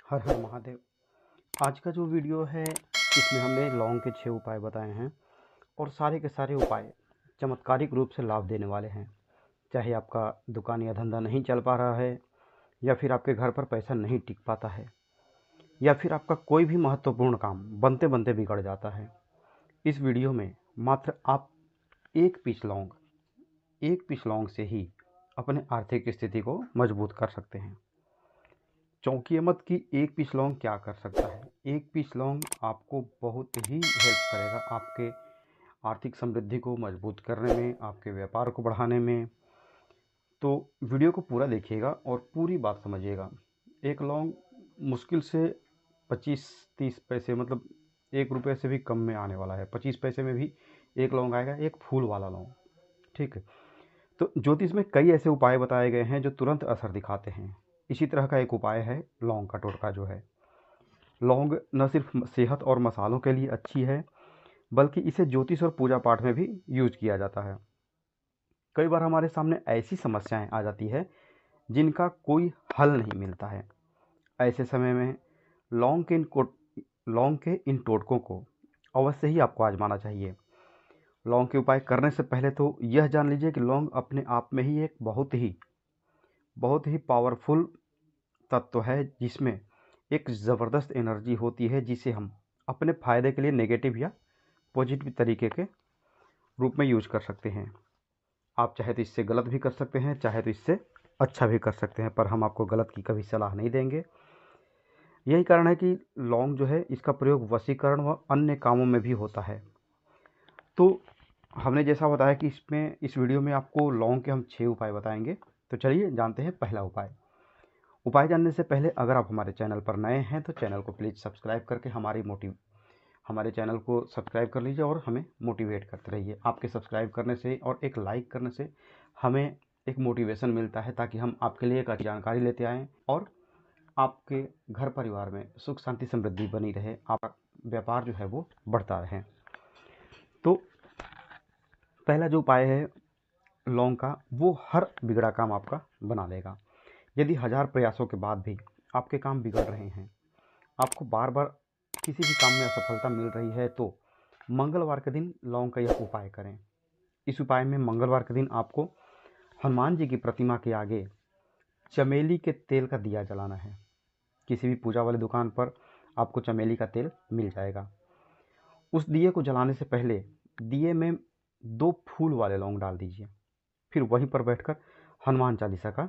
हर हर महादेव। आज का जो वीडियो है इसमें हमने लौंग के 6 उपाय बताए हैं और सारे के सारे उपाय चमत्कारिक रूप से लाभ देने वाले हैं। चाहे आपका दुकान या धंधा नहीं चल पा रहा है, या फिर आपके घर पर पैसा नहीं टिक पाता है, या फिर आपका कोई भी महत्वपूर्ण काम बनते बनते बिगड़ जाता है। इस वीडियो में मात्र आप एक पीस लौंग से ही अपने आर्थिक स्थिति को मजबूत कर सकते हैं। चौंकिए मत कि एक पीस लौंग क्या कर सकता है। एक पीस लौंग आपको बहुत ही हेल्प करेगा आपके आर्थिक समृद्धि को मजबूत करने में, आपके व्यापार को बढ़ाने में। तो वीडियो को पूरा देखिएगा और पूरी बात समझिएगा। एक लौंग मुश्किल से 25-30 पैसे, मतलब 1 रुपये से भी कम में आने वाला है। 25 पैसे में भी एक लौंग आएगा, एक फूल वाला लौंग। ठीक है। तो ज्योतिष में कई ऐसे उपाय बताए गए हैं जो तुरंत असर दिखाते हैं। इसी तरह का एक उपाय है लौंग का टोटका। जो है, लौंग न सिर्फ सेहत और मसालों के लिए अच्छी है, बल्कि इसे ज्योतिष और पूजा पाठ में भी यूज किया जाता है। कई बार हमारे सामने ऐसी समस्याएं आ जाती है जिनका कोई हल नहीं मिलता है। ऐसे समय में लौंग के इन को लौंग के इन टोटकों को अवश्य ही आपको आजमाना चाहिए। लौंग के उपाय करने से पहले तो यह जान लीजिए कि लौंग अपने आप में ही एक बहुत ही पावरफुल तत्व है, जिसमें एक ज़बरदस्त एनर्जी होती है, जिसे हम अपने फ़ायदे के लिए नेगेटिव या पॉजिटिव तरीके के रूप में यूज कर सकते हैं। आप चाहे तो इससे गलत भी कर सकते हैं, चाहे तो इससे अच्छा भी कर सकते हैं, पर हम आपको गलत की कभी सलाह नहीं देंगे। यही कारण है कि लौंग जो है, इसका प्रयोग वशीकरण व अन्य कामों में भी होता है। तो हमने जैसा बताया कि इस वीडियो में आपको लौंग के हम 6 उपाय बताएंगे। तो चलिए जानते हैं पहला उपाय। उपाय जानने से पहले अगर आप हमारे चैनल पर नए हैं तो चैनल को प्लीज़ सब्सक्राइब करके हमारे चैनल को सब्सक्राइब कर लीजिए और हमें मोटिवेट करते रहिए। आपके सब्सक्राइब करने से और एक लाइक करने से हमें एक मोटिवेशन मिलता है, ताकि हम आपके लिए एक अच्छी जानकारी लेते आएँ और आपके घर परिवार में सुख शांति समृद्धि बनी रहे, आपका व्यापार जो है वो बढ़ता रहे। तो पहला जो उपाय है लौंग का, वो हर बिगड़ा काम आपका बना देगा। यदि 1000 प्रयासों के बाद भी आपके काम बिगड़ रहे हैं, आपको बार बार किसी भी काम में असफलता मिल रही है, तो मंगलवार के दिन लौंग का यह उपाय करें। इस उपाय में मंगलवार के दिन आपको हनुमान जी की प्रतिमा के आगे चमेली के तेल का दिया जलाना है। किसी भी पूजा वाली दुकान पर आपको चमेली का तेल मिल जाएगा। उस दिए को जलाने से पहले दिए में 2 फूल वाले लौंग डाल दीजिए। फिर वहीं पर बैठकर हनुमान चालीसा का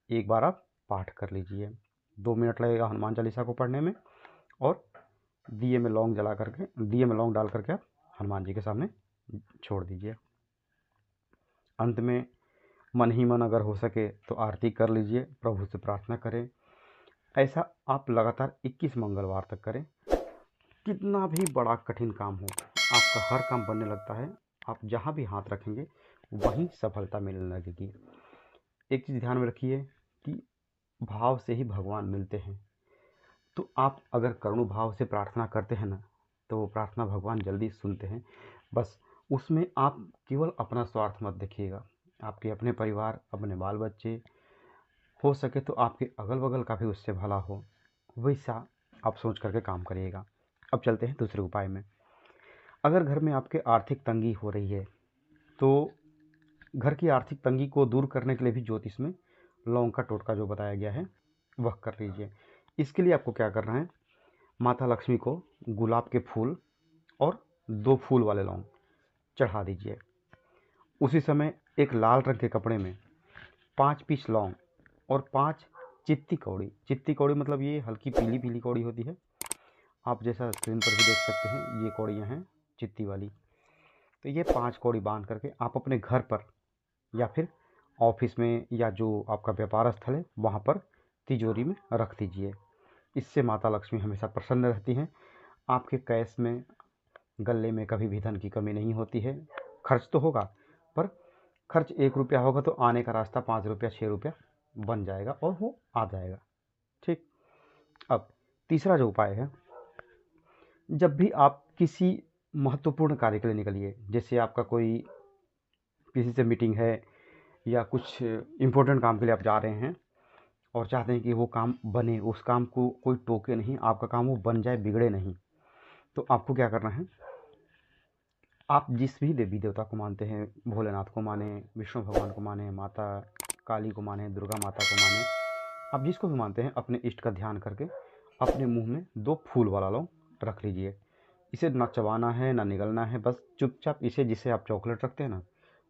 एक बार आप पाठ कर लीजिए। 2 मिनट लगेगा हनुमान चालीसा को पढ़ने में, और दिए में लौंग डाल करके आप हनुमान जी के सामने छोड़ दीजिए। अंत में मन ही मन अगर हो सके तो आरती कर लीजिए, प्रभु से प्रार्थना करें। ऐसा आप लगातार 21 मंगलवार तक करें। कितना भी बड़ा कठिन काम हो, आपका हर काम बनने लगता है। आप जहाँ भी हाथ रखेंगे वहीं सफलता मिलने लगेगी। एक चीज़ ध्यान में रखिए कि भाव से ही भगवान मिलते हैं। तो आप अगर करुण भाव से प्रार्थना करते हैं ना, तो वो प्रार्थना भगवान जल्दी सुनते हैं। बस उसमें आप केवल अपना स्वार्थ मत देखिएगा। आपके अपने परिवार, अपने बाल बच्चे, हो सके तो आपके अगल बगल का भी उससे भला हो, वैसा आप सोच करके काम करिएगा। अब चलते हैं दूसरे उपाय में। अगर घर में आपके आर्थिक तंगी हो रही है, तो घर की आर्थिक तंगी को दूर करने के लिए भी ज्योतिष में लौंग का टोटका जो बताया गया है वह कर लीजिए। इसके लिए आपको क्या करना है, माता लक्ष्मी को गुलाब के फूल और 2 फूल वाले लौंग चढ़ा दीजिए। उसी समय एक लाल रंग के कपड़े में 5 पीस लौंग और 5 चित्ती कौड़ी मतलब ये हल्की पीली पीली कौड़ी होती है। आप जैसा स्क्रीन पर भी देख सकते हैं, ये कौड़ियाँ हैं चित्ती वाली। तो ये 5 कौड़ी बांध करके आप अपने घर पर या फिर ऑफिस में या जो आपका व्यापार स्थल है वहाँ पर तिजोरी में रख दीजिए। इससे माता लक्ष्मी हमेशा प्रसन्न रहती हैं। आपके कैश में, गले में कभी भी धन की कमी नहीं होती है। खर्च तो होगा, पर खर्च 1 रुपया होगा तो आने का रास्ता 5 रुपया 6 रुपया बन जाएगा और वो आ जाएगा। ठीक। अब तीसरा जो उपाय है, जब भी आप किसी महत्वपूर्ण कार्य के लिए निकलिए, जैसे आपका कोई किसी से मीटिंग है या कुछ इम्पोर्टेंट काम के लिए आप जा रहे हैं, और चाहते हैं कि वो काम बने, उस काम को कोई टोके नहीं, आपका काम वो बन जाए, बिगड़े नहीं। तो आपको क्या करना है, आप जिस भी देवी देवता को मानते हैं, भोलेनाथ को माने, विष्णु भगवान को माने, माता काली को माने, दुर्गा माता को माने, आप जिसको भी मानते हैं, अपने इष्ट का ध्यान करके अपने मुंह में 2 फूल वाला लौंग रख लीजिए। इसे ना चबाना है ना निगलना है, बस चुपचाप इसे, जिसे आप चॉकलेट रखते हैं ना,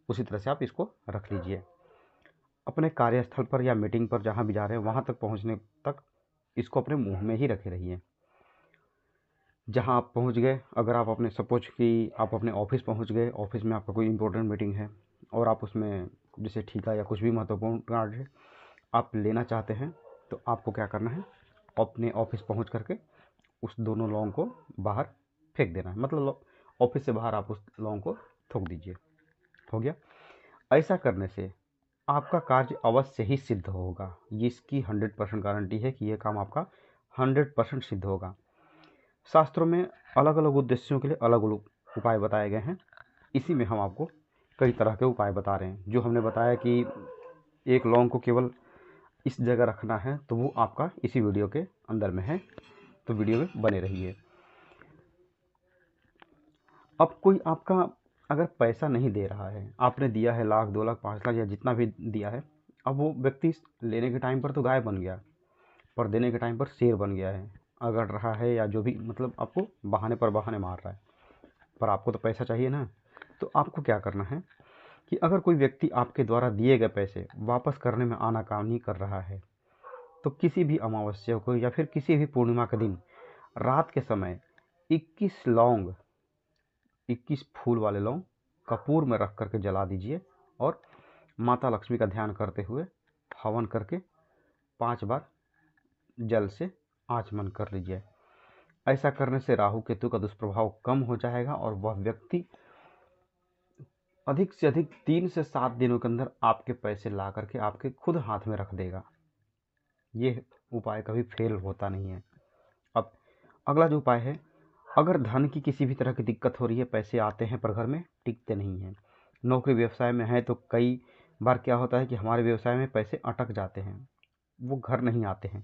उसी तरह से आप इसको रख लीजिए। अपने कार्यस्थल पर या मीटिंग पर जहाँ भी जा रहे हैं वहाँ तक पहुँचने तक इसको अपने मुंह में ही रखे रहिए। जहाँ आप पहुँच गए, अगर आप अपने सपोज कि आप अपने ऑफिस पहुँच गए, ऑफिस में आपका कोई इंपॉर्टेंट मीटिंग है और आप उसमें जैसे ठीका या कुछ भी महत्वपूर्ण कार्य आप लेना चाहते हैं, तो आपको क्या करना है, अपने ऑफिस पहुँच करके उस दोनों लौंग को बाहर फेंक देना है। मतलब ऑफिस से बाहर आप उस लौंग को थूक दीजिए। हो गया। ऐसा करने से आपका कार्य अवश्य ही सिद्ध होगा। ये इसकी 100% गारंटी है कि यह काम आपका 100% सिद्ध होगा। शास्त्रों में अलग अलग उद्देश्यों के लिए अलग अलग उपाय बताए गए हैं। इसी में हम आपको कई तरह के उपाय बता रहे हैं। जो हमने बताया कि एक लौंग को केवल इस जगह रखना है, तो वो आपका इसी वीडियो के अंदर में है, तो वीडियो में बने रहिए। अब कोई आपका अगर पैसा नहीं दे रहा है, आपने दिया है 1 लाख 2 लाख 5 लाख या जितना भी दिया है, अब वो व्यक्ति लेने के टाइम पर तो गाय बन गया, पर देने के टाइम पर शेर बन गया है, अगड़ रहा है या जो भी, मतलब आपको बहाने पर बहाने मार रहा है, पर आपको तो पैसा चाहिए ना। तो आपको क्या करना है कि अगर कोई व्यक्ति आपके द्वारा दिए गए पैसे वापस करने में आनाकानी कर रहा है, तो किसी भी अमावस्या को या फिर किसी भी पूर्णिमा के दिन रात के समय 21 फूल वाले लौंग कपूर में रख करके जला दीजिए और माता लक्ष्मी का ध्यान करते हुए हवन करके 5 बार जल से आचमन कर लीजिए। ऐसा करने से राहु केतु का दुष्प्रभाव कम हो जाएगा और वह व्यक्ति अधिक से अधिक 3 से 7 दिनों के अंदर आपके पैसे ला करके आपके खुद हाथ में रख देगा। ये उपाय कभी फेल होता नहीं है। अब अगला जो उपाय है, अगर धन की किसी भी तरह की दिक्कत हो रही है, पैसे आते हैं पर घर में टिकते नहीं हैं, नौकरी व्यवसाय में है तो कई बार क्या होता है कि हमारे व्यवसाय में पैसे अटक जाते हैं, वो घर नहीं आते हैं,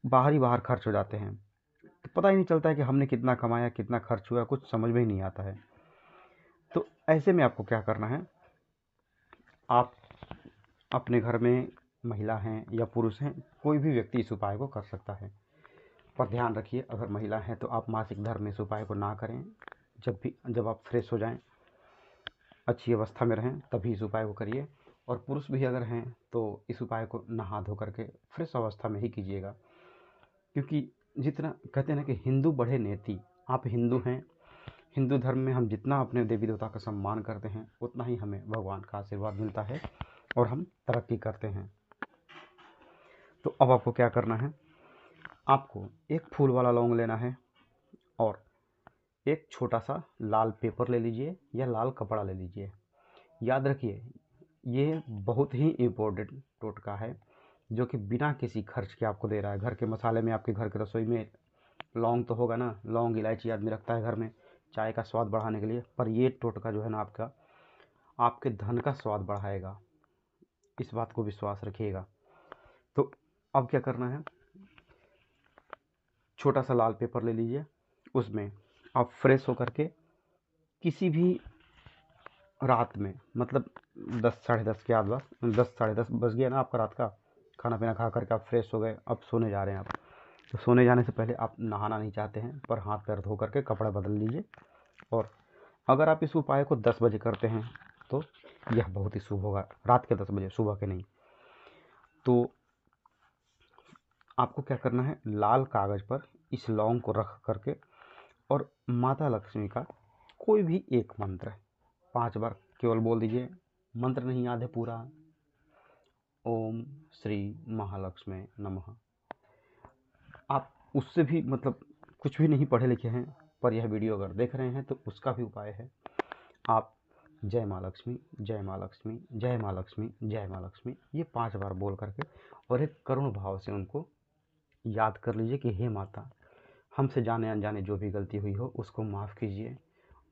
बाहर ही बाहर खर्च हो जाते हैं, तो पता ही नहीं चलता है कि हमने कितना कमाया, कितना खर्च हुआ, कुछ समझ में ही नहीं आता है। तो ऐसे में आपको क्या करना है, आप अपने घर में महिला हैं या पुरुष हैं, कोई भी व्यक्ति इस उपाय को कर सकता है, पर ध्यान रखिए अगर महिला है तो आप मासिक धर्म में इस उपाय को ना करें। जब आप फ्रेश हो जाएं, अच्छी अवस्था में रहें, तभी इस उपाय को करिए। और पुरुष भी अगर हैं तो इस उपाय को नहा धो करके फ्रेश अवस्था में ही कीजिएगा, क्योंकि जितना कहते हैं ना कि हिंदू बढ़े नेति, आप हिंदू हैं, हिंदू धर्म में हम जितना अपने देवी देवता का सम्मान करते हैं उतना ही हमें भगवान का आशीर्वाद मिलता है और हम तरक्की करते हैं। तो अब आपको क्या करना है, आपको एक फूल वाला लौंग लेना है और एक छोटा सा लाल पेपर ले लीजिए या लाल कपड़ा ले लीजिए। याद रखिए ये बहुत ही इम्पोर्टेंट टोटका है, जो कि बिना किसी खर्च के आपको दे रहा है। घर के मसाले में, आपके घर की रसोई में लौंग तो होगा ना, लौंग इलायची आदमी रखता है घर में चाय का स्वाद बढ़ाने के लिए, पर ये टोटका जो है ना आपका, आपके धन का स्वाद बढ़ाएगा, इस बात को विश्वास रखिएगा। तो अब क्या करना है, छोटा सा लाल पेपर ले लीजिए, उसमें आप फ्रेश होकर के किसी भी रात में, मतलब 10 साढ़े 10 के आसपास, 10 साढ़े 10 बज गया ना आपका, रात का खाना पीना खा करके आप फ्रेश हो गए, अब सोने जा रहे हैं आप, तो सोने जाने से पहले आप नहाना नहीं चाहते हैं, पर हाथ पैर धो करके कपड़ा बदल लीजिए। और अगर आप इस उपाय को 10 बजे करते हैं तो यह बहुत ही शुभ होगा, रात के 10 बजे, सुबह के नहीं। तो आपको क्या करना है, लाल कागज़ पर इस लौंग को रख करके और माता लक्ष्मी का कोई भी एक मंत्र 5 बार केवल बोल दीजिए। मंत्र नहीं याद है पूरा, ओम श्री महालक्ष्मी नमः। आप उससे भी, मतलब कुछ भी नहीं पढ़े लिखे हैं, पर यह वीडियो अगर देख रहे हैं तो उसका भी उपाय है। आप जय माँ लक्ष्मी, जय माँ लक्ष्मी, जय माँ लक्ष्मी, जय माँ लक्ष्मी, ये 5 बार बोल करके और एक करुण भाव से उनको याद कर लीजिए कि हे माता, हमसे जाने अनजाने जो भी गलती हुई हो उसको माफ़ कीजिए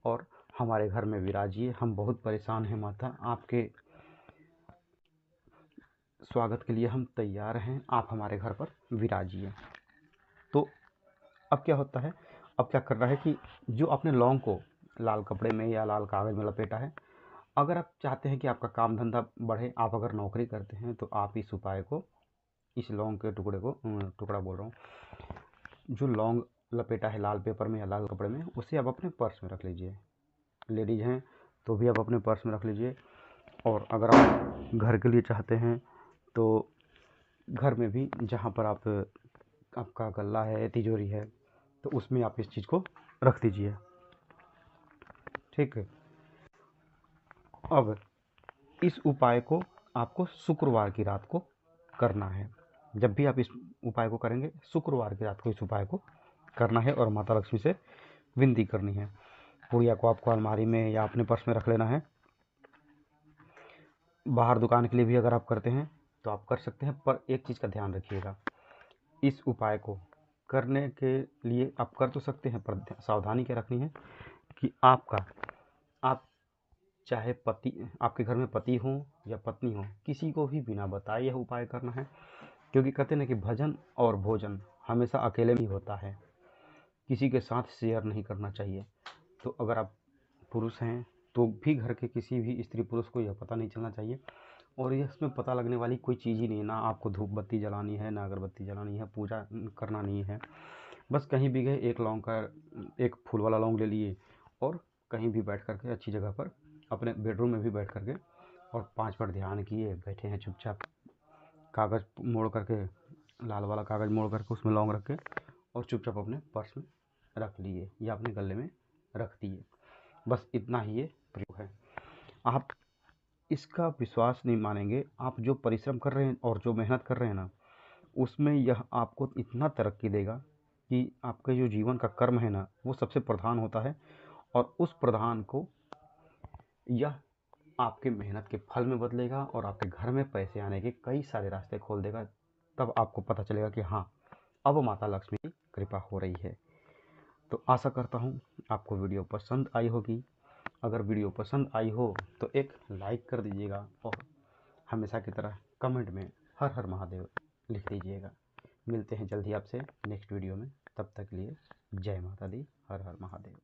और हमारे घर में विराजिए, हम बहुत परेशान हैं माता, आपके स्वागत के लिए हम तैयार हैं, आप हमारे घर पर विराजिए। तो अब क्या होता है, अब क्या करना है कि जो आपने लौंग को लाल कपड़े में या लाल कागज़ में लपेटा है, अगर आप चाहते हैं कि आपका काम धंधा बढ़े, आप अगर नौकरी करते हैं तो आप इस उपाय को, इस लौंग के टुकड़े को, टुकड़ा बोल रहा हूँ, जो लौंग लपेटा है लाल पेपर में या लाल कपड़े में, उसे आप अपने पर्स में रख लीजिए। लेडीज़ हैं तो भी आप अपने पर्स में रख लीजिए, और अगर आप घर के लिए चाहते हैं तो घर में भी, जहाँ पर आपका गल्ला है, तिजोरी है, तो उसमें आप इस चीज़ को रख दीजिए। ठीक है। अब इस उपाय को आपको शुक्रवार की रात को करना है। जब भी आप इस उपाय को करेंगे, शुक्रवार की रात को इस उपाय को करना है और माता लक्ष्मी से विनती करनी है। पुड़िया को आपको अलमारी में या अपने पर्स में रख लेना है। बाहर दुकान के लिए भी अगर आप करते हैं तो आप कर सकते हैं, पर एक चीज़ का ध्यान रखिएगा, इस उपाय को करने के लिए आप कर तो सकते हैं, पर सावधानी क्या रखनी है कि आप चाहे आपके घर में पति हो या पत्नी हो, किसी को भी बिना बताए यह उपाय करना है। क्योंकि कहते हैं कि भजन और भोजन हमेशा अकेले में ही होता है, किसी के साथ शेयर नहीं करना चाहिए। तो अगर आप पुरुष हैं तो भी घर के किसी भी स्त्री पुरुष को यह पता नहीं चलना चाहिए, और ये इसमें पता लगने वाली कोई चीज़ ही नहीं है। ना आपको धूप बत्ती जलानी है, ना अगरबत्ती जलानी है, पूजा करना नहीं है। बस कहीं भी गए, एक फूल वाला लौंग ले लिए और कहीं भी बैठ करके अच्छी जगह पर, अपने बेडरूम में भी बैठ करके, और 5 मिनट ध्यान किए, बैठे हैं चुपचाप, कागज़ मोड़ करके, लाल वाला कागज़ मोड़ करके उसमें लौंग रख के, और चुपचाप अपने पर्स में रख लिए या अपने गले में रख दिए। बस इतना ही ये प्रयोग है। आप इसका विश्वास नहीं मानेंगे, आप जो परिश्रम कर रहे हैं और जो मेहनत कर रहे हैं ना, उसमें यह आपको इतना तरक्की देगा कि आपके जो जीवन का कर्म है ना, वो सबसे प्रधान होता है, और उस प्रधान को यह आपके मेहनत के फल में बदलेगा और आपके घर में पैसे आने के कई सारे रास्ते खोल देगा। तब आपको पता चलेगा कि हाँ, अब माता लक्ष्मी की कृपा हो रही है। तो आशा करता हूँ आपको वीडियो पसंद आई होगी। अगर वीडियो पसंद आई हो तो एक लाइक कर दीजिएगा, और हमेशा की तरह कमेंट में हर हर महादेव लिख दीजिएगा। मिलते हैं जल्द ही आपसे नेक्स्ट वीडियो में, तब तक के लिए जय माता दी, हर हर महादेव।